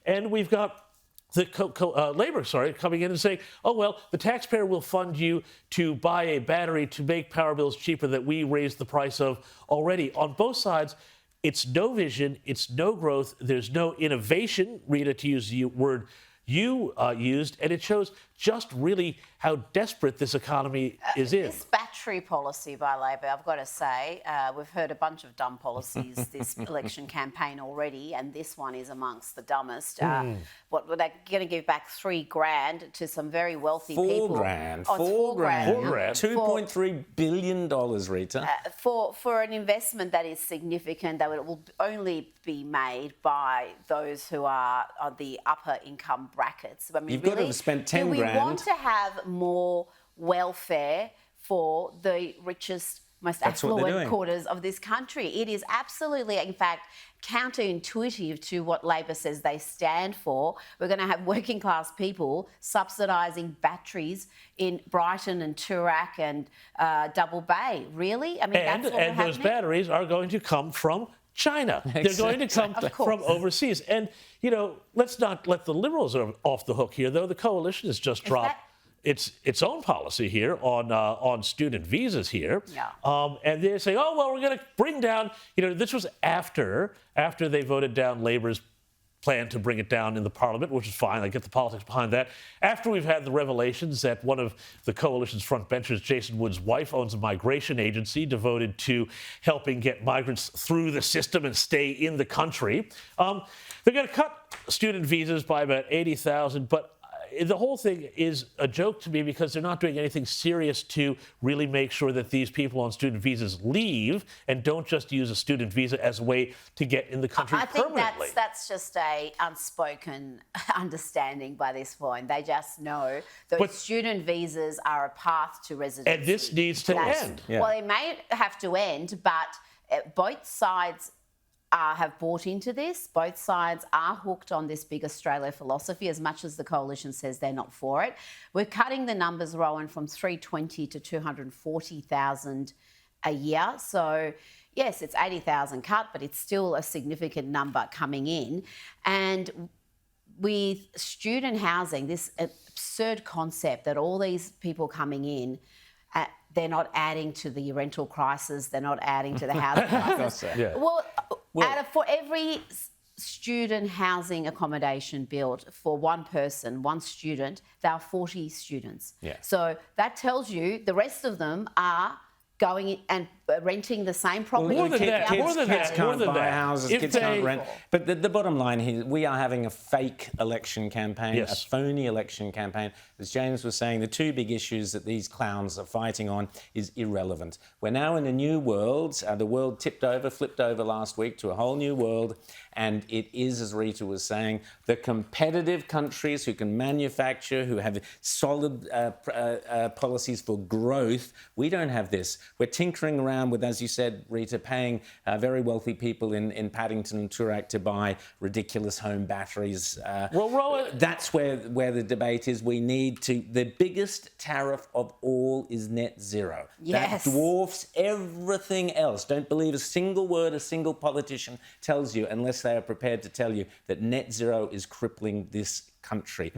And we've got the Labour, coming in and saying, oh, well, the taxpayer will fund you to buy a battery to make power bills cheaper that we raised the price of already. On both sides, it's no vision, it's no growth, there's no innovation, Rita, to use the word you used, and it shows just really how desperate this economy is in. This battery policy by Labor, I've got to say, we've heard a bunch of dumb policies this election campaign already, and this one is amongst the dumbest. What they're going to give back $3,000 to some very wealthy people. $4,000. Oh, $4,000. $2.3 billion, Rita. For an investment that is significant, that will only be made by those who are on the upper income brackets. I mean, You've got to have spent $10,000. We want to have more welfare for the richest, most affluent quarters of this country. It is absolutely, in fact, counterintuitive to what Labor says they stand for. We're going to have working class people subsidising batteries in Brighton and Toorak and Double Bay. Really? I mean, and those batteries are going to come from China. They're going to come from overseas. And, you know, let's not let the Liberals off the hook here, though. The coalition has just dropped its own policy here on student visas here. Yeah. And they're saying, oh, well, we're going to bring down, you know, this was after they voted down Labor's plan to bring it down in the Parliament, which is fine. I get the politics behind that. After we've had the revelations that one of the coalition's frontbenchers, Jason Wood's wife, owns a migration agency devoted to helping get migrants through the system and stay in the country. They're going to cut student visas by about 80,000, but the whole thing is a joke to me because they're not doing anything serious to really make sure that these people on student visas leave and don't just use a student visa as a way to get in the country permanently. I think that's just a unspoken understanding by this point. They just know that student visas are a path to residency. And this needs to end. Yeah. Well, it may have to end, but both sides have bought into this. Both sides are hooked on this big Australia philosophy, as much as the coalition says they're not for it. We're cutting the numbers, Rowan, from 320 to 240,000 a year. So, yes, it's 80,000 cut, but it's still a significant number coming in. And with student housing, this absurd concept that all these people coming in, they're not adding to the rental crisis, they're not adding to the housing crisis. For every student housing accommodation built for one person, one student, there are 40 students. Yeah. So that tells you the rest of them are going in and renting the same property. More than that. Kids can't buy houses, kids can't rent. But the bottom line here, we are having a fake election campaign, a phony election campaign. As James was saying, the two big issues that these clowns are fighting on is irrelevant. We're now in a new world. The world flipped over last week to a whole new world. And it is, as Rita was saying, the competitive countries who can manufacture, who have solid policies for growth. We don't have this. We're tinkering around with, as you said, Rita, paying very wealthy people in Paddington and Toorak to buy ridiculous home batteries. That's where the debate is. We need to... The biggest tariff of all is net zero. Yes. That dwarfs everything else. Don't believe a single word a single politician tells you unless they are prepared to tell you that net zero is crippling this country.